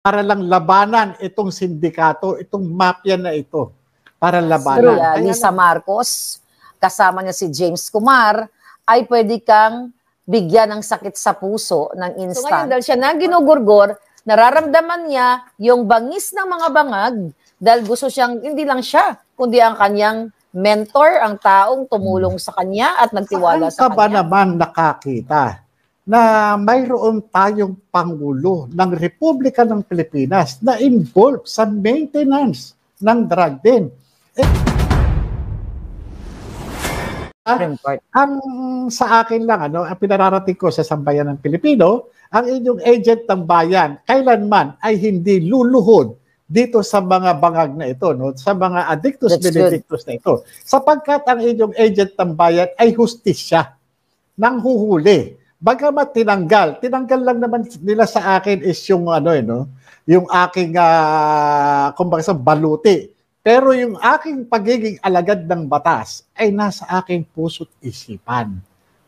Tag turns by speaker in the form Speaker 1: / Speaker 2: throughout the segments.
Speaker 1: para lang labanan itong sindikato, itong mafia na ito. Para labanan.
Speaker 2: Kaya Lisa Marcos, kasama niya si James Kumar, ay pwede kang bigyan ng sakit sa puso ng instant. So ngayon, dahil siya na ginugurgor, nararamdaman niya yung bangis ng mga bangag dahil gusto siyang, hindi lang siya, kundi ang kanyang mentor, ang taong tumulong sa kanya at nagtiwala sa kanya.
Speaker 1: Saan ka ba naman nakakita na mayroon tayong Pangulo ng Republika ng Pilipinas na involved sa maintenance ng drug den? Ang sa akin lang, ang pinararating ko sa sambayan ng Pilipino, ang inyong agent ng bayan, kailanman ay hindi luluhod dito sa mga bangag na ito, no? Sa mga addictus benedictus na ito. Sapagkat ang inyong agent ng bayan ay hustisya nang huhuli. Bagamat tinanggal lang naman nila sa akin is yung yung aking kumbaga sa baluti. Pero yung aking pagiging alagad ng batas ay nasa aking puso't isipan.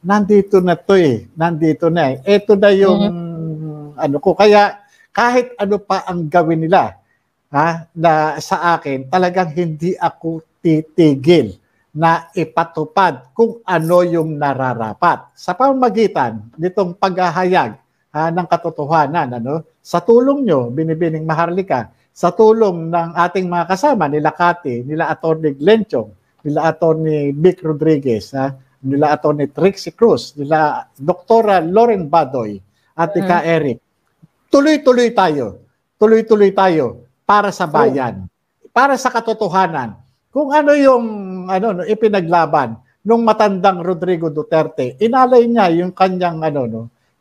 Speaker 1: Nandito na to Nandito na eh. Ito na yung ko. Kaya kahit ano pa ang gawin nila na sa akin, talagang hindi ako titigil na ipatupad kung ano yung nararapat. Sa pamamagitan nitong paghahayag ng katotohanan, sa tulong nyo, Binibining Maharlika, sa tulong ng ating mga kasama, nila Cathy, nila Atty. Glenchong, nila Atty. Vic Rodriguez, nila Atty. Trixie Cruz, nila Dr. Lauren Badoy, at Ika Eric. Tuloy-tuloy tayo para sa bayan, para sa katotohanan. Kung ano yung ipinaglaban nung matandang Rodrigo Duterte, inalay niya yung kanyang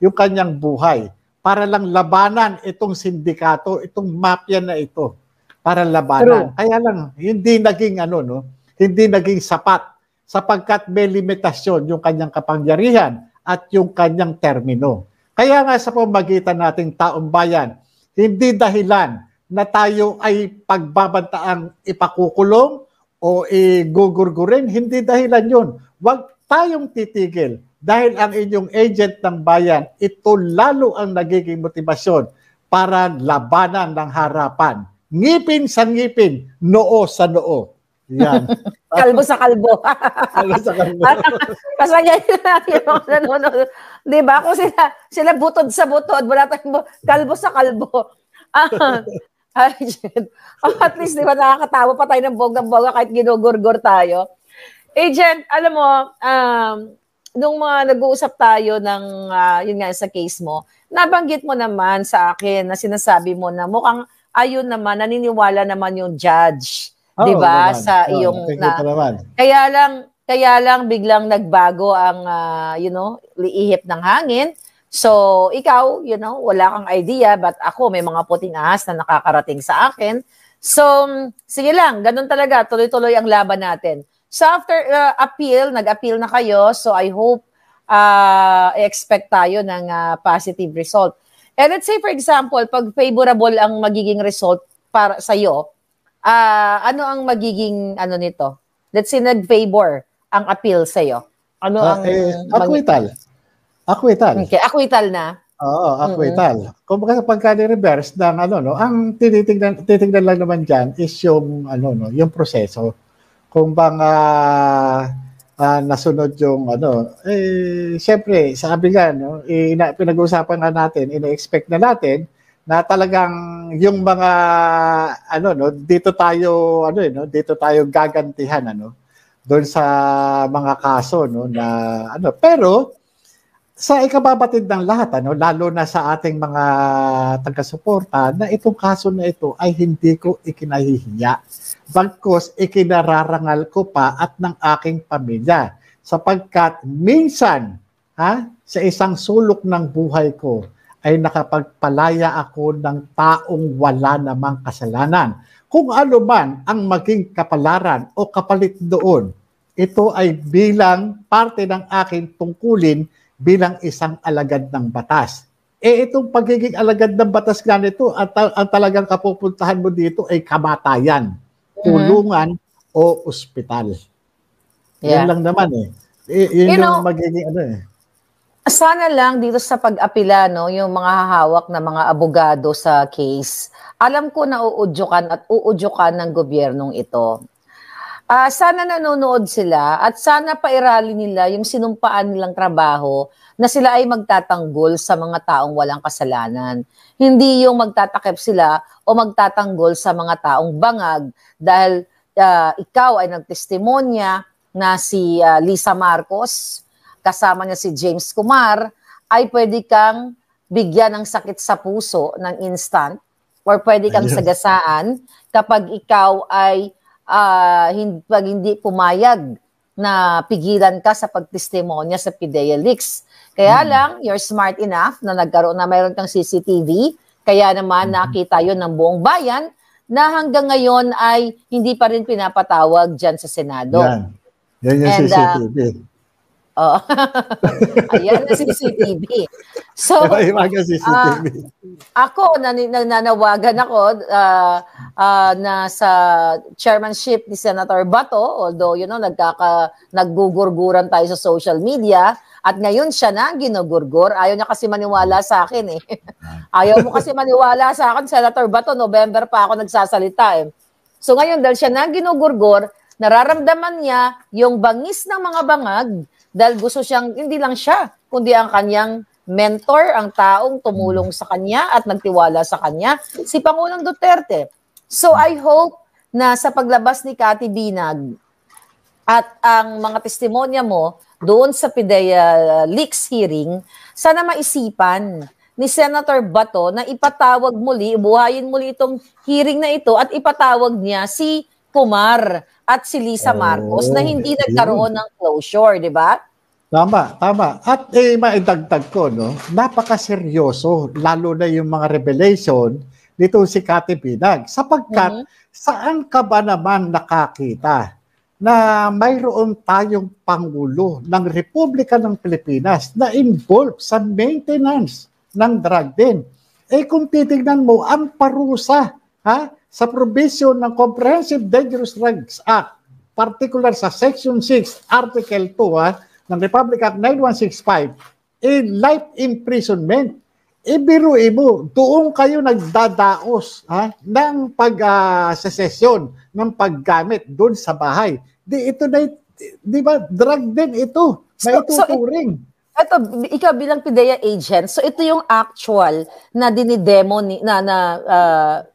Speaker 1: yung kanyang buhay para lang labanan itong sindikato, itong mafia na ito, para labanan. True. Kaya lang hindi naging hindi naging sapat sapagkat may limitasyon yung kanyang kapangyarihan at yung kanyang termino. Kaya nga sa pamamagitan nating taong bayan, hindi dahilan na tayo ay pagbabantaang ipakukulong o igugurgurin, hindi dahilan yun. Huwag tayong titigil. Dahil ang inyong agent ng bayan, ito lalo ang nagiging motibasyon para labanan ng harapan. Ngipin sa ngipin, noo sa noo. Yan.
Speaker 2: Kalbo sa kalbo.
Speaker 1: Kalbo sa kalbo.
Speaker 2: Kasi yung nanonood. Di ba? Kung sila butod sa butod, wala tayong kalbo sa kalbo. Agent. At least, di ba, nakakatawa pa tayo ng bonggang-bongga kahit ginugurgur tayo. Agent, alam mo, nung mga nag-uusap tayo ng, yun nga, sa case mo, nabanggit mo naman sa akin na sinasabi mo na mukhang ayun naman, naniniwala naman yung judge. Di ba? Sa iyong, kaya lang biglang nagbago ang, liihip ng hangin. So, ikaw, wala kang idea, but ako, may mga puting ahas na nakakarating sa akin. So, sige lang, ganun talaga, tuloy-tuloy ang laban natin. So after nag-appeal na kayo, so I hope i-expect tayo ng positive result. And let's say for example, pag favorable ang magiging result para sa iyo, ano ang magiging nito? Let's say nag-favor ang appeal sa iyo. Ano ang
Speaker 1: acquittal.
Speaker 2: Okay, acquittal na.
Speaker 1: Oo, acquittal. Kung pagka reverse ng ang titingnan lang naman diyan is yung yung proseso. Kung bang nasunod yung siyempre, sabi nga, pinag-uusapan nga natin, ina-expect na natin na talagang yung mga dito tayo gagantihan doon sa mga kaso na pero sa ikababatid ng lahat lalo na sa ating mga taga-suporta na itong kaso na ito ay hindi ko ikinahihiya. Bagkus ikinararangal ko pa at ng aking pamilya sapagkat minsan sa isang sulok ng buhay ko ay nakapagpalaya ako ng taong wala namang kasalanan. Kung ano man ang maging kapalaran o kapalit doon, ito ay bilang parte ng aking tungkulin bilang isang alagad ng batas. Itong pagiging alagad ng batas nga nito at ang talagang kapupuntahan mo dito ay kamatayan, kulungan o ospital. Yan lang naman yun yung magiging
Speaker 2: Sana lang dito sa pag-apila, no, yung mga hahawak na mga abogado sa case, alam ko na uudyukan at uudyukan ng gobyernong ito. Sana nanonood sila at sana pairali nila yung sinumpaan nilang trabaho na sila ay magtatanggol sa mga taong walang kasalanan. Hindi yung magtatakip sila o magtatanggol sa mga taong bangag dahil ikaw ay nagtestimonya na si Lisa Marcos, kasama niya si James Kumar, ay pwede kang bigyan ng sakit sa puso ng instant or pwede kang sagasaan kapag ikaw ay pag hindi pumayag na pigilan ka sa pagtestimonya sa PIDEA leaks. Kaya lang, you're smart enough na mayroon kang CCTV, kaya naman nakita yon ng buong bayan na hanggang ngayon ay hindi pa rin pinapatawag dyan sa Senado.
Speaker 1: Yan yung CCTV.
Speaker 2: Ayan na CCTV. So, ako, nanawagan ako na sa chairmanship ni Senator Bato, although, naggugurguran tayo sa social media, at ngayon siya na ginugurgur. Ayaw niya kasi maniwala sa akin eh. Ayaw mo kasi maniwala sa akin, Senator Bato, November pa ako nagsasalita eh. So ngayon, dahil siya na ginugurgur, nararamdaman niya yung bangis ng mga bangag dahil gusto siyang, hindi lang siya, kundi ang kanyang mentor, ang taong tumulong sa kanya at nagtiwala sa kanya, si Pangulong Duterte. So I hope na sa paglabas ni Cathy Binag at ang mga testimonya mo doon sa PIDEA leaks hearing, sana maisipan ni Senator Bato na ipatawag muli, buhayin muli itong hearing na ito at ipatawag niya si Kumar at si Lisa Marcos na hindi nagkaroon ng closure, di ba?
Speaker 1: Tama. At maidagdag ko, no, napakaseryoso, lalo na yung mga revelation nito si Cathy Binag. Sapagkat, saan ka ba naman nakakita na mayroon tayong Pangulo ng Republika ng Pilipinas na involved sa maintenance ng drug din? Kung titignan mo, ang parusa sa provision ng Comprehensive Dangerous Drugs Act, particular sa Section 6, Article 2, ng Republic Act 9165, life imprisonment. Biruin mo, doon kayo nagdadaos ng pag-sesesyon, ng paggamit doon sa bahay. Di ba, drug din ito, may tuturing.
Speaker 2: Ito, ikaw bilang PIDEA agent, so ito yung actual na dinidemo,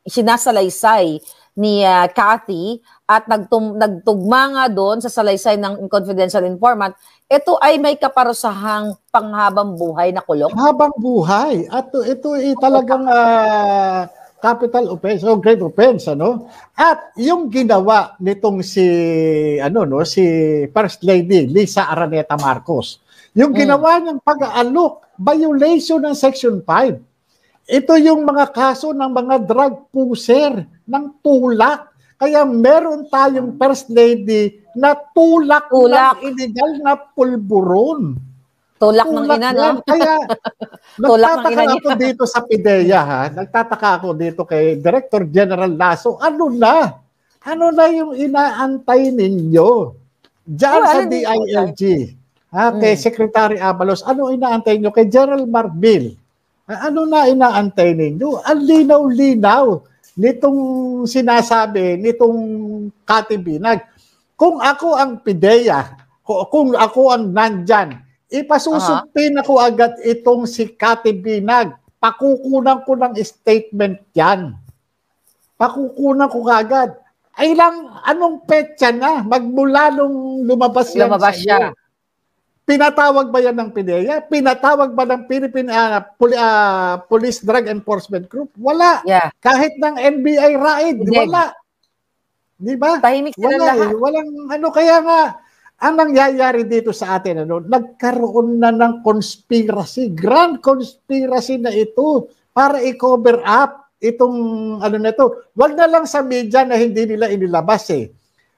Speaker 2: sinasalaysay ni Cathy at nagtugma nga doon sa salaysay ng confidential informant, ito ay may kaparusahang panghabang buhay na kulong?
Speaker 1: Habang buhay. At ito ay talagang capital offense o grave offense, ano? At yung ginawa nitong si First Lady Lisa Araneta Marcos, yung ginawa niyang pag-aalok, violation ng Section 5. Ito yung mga kaso ng mga drug pusher, ng tulak. Kaya meron tayong First Lady na tulak. Ng illegal na pulburon.
Speaker 2: Tulak ng ina, no?
Speaker 1: Kaya nagtataka ako dito sa PIDEA, Nagtataka ako dito kay Director General Lasso. Ano na yung inaantay ninyo? Diyan sa DILG. Kay Secretary Abalos, ano inaantay nyo? Kay General Marbil, ano na inaantay ninyo? Ang linaw-linaw nitong sinasabi, nitong Cathy Binag. Kung ako ang PIDEA, kung ako ang nandyan, ipasusupin ako agad itong si Cathy Binag. Pakukunan ko ng statement yan. Pakukunan ko agad. Ay lang, anong petsa na? Magmula nung lumabas siya. Pinatawag ba yan ng PIDEA? Pinatawag ba ng Philippine Police Drug Enforcement Group? Wala.
Speaker 2: Yeah.
Speaker 1: Kahit ng NBI RAID, wala. Di ba?
Speaker 2: Tahimik sila lahat.
Speaker 1: Walang kaya nga, ang nangyayari dito sa atin, nagkaroon na ng conspiracy, grand conspiracy na ito para i-cover up itong na ito. Wag na lang sa media na hindi nila inilabas eh.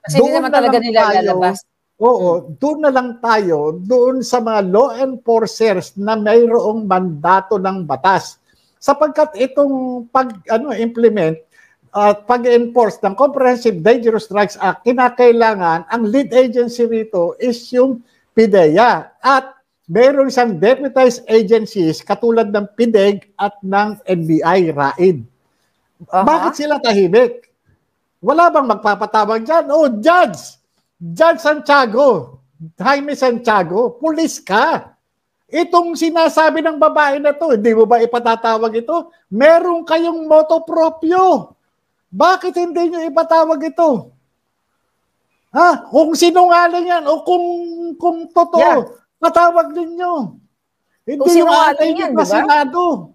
Speaker 2: Kasi hindi naman talaga nila ilalabas.
Speaker 1: Oo, doon na lang tayo, doon sa mga law enforcers na mayroong mandato ng batas. Sapagkat itong implement at pag-enforce ng Comprehensive Dangerous Drugs Act, kinakailangan, ang lead agency rito is yung PIDEA. At meron siyang deputized agencies katulad ng PIDEG at ng NBI, RAID. Bakit sila tahimik? Wala bang magpapatawag dyan? Oh, Judge! Judge Santiago, Jaime Santiago, pulis ka. Itong sinasabi ng babae na to, hindi mo ba ipatatawag ito? Meron kayong moto proprio. Bakit hindi nyo ipatawag ito? Ha? Kung sinungaling yan o kung totoo, patawag ninyo. Hindi yung ating yung Senado.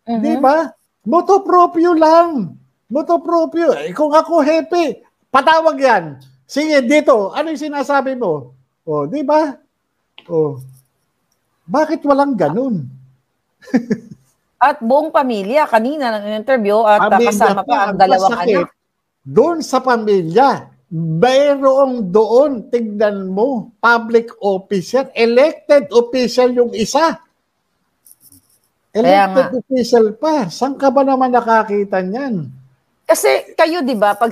Speaker 1: Di ba? Moto proprio lang. Moto proprio. Kung ako happy, patawag yan. Sige, dito. Ano yung sinasabi mo? O, di ba? O, bakit walang ganun?
Speaker 2: At buong pamilya, kanina ng interview, at kasama pa ang dalawang anak.
Speaker 1: Doon sa pamilya, mayroong doon, tignan mo, public officer, elected official yung isa. Elected official pa. Saan ka ba naman nakakita niyan?
Speaker 2: Kasi kayo, di ba, pag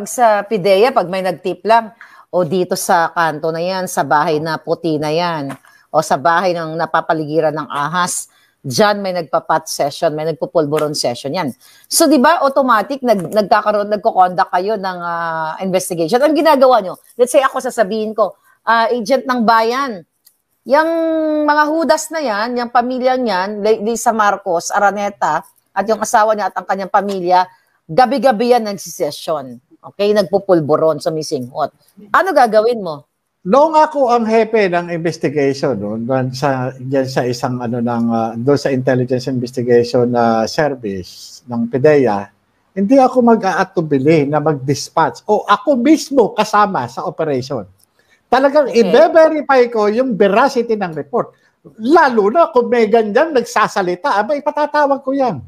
Speaker 2: sa PIDEA, pag may nagtip lang, o dito sa kanto na yan, sa bahay na puti na yan, o sa bahay ng napapaligiran ng ahas, dyan may nagpa-pot session, may nagpupulburon session yan. So, di ba, automatic, nagko-conduct kayo ng investigation. Ang ginagawa nyo, let's say ako sasabihin ko, agent ng bayan, yung mga hudas na yan, yung pamilyang yan, Lisa Marcos, Araneta, at yung asawa niya at ang kanyang pamilya, gabi-gabi yan nagsisesyon. Okay? Nagpupulburon, sumisinghot. Ano gagawin mo?
Speaker 1: Noong ako ang hepe ng investigation, no, doon sa isang doon sa intelligence investigation service ng PIDEA, hindi ako mag-aatubili na mag-dispatch o ako mismo kasama sa operation. Talagang i-verify ko yung veracity ng report. Lalo na kung may ganyan nagsasalita, abay patatawag ko yan.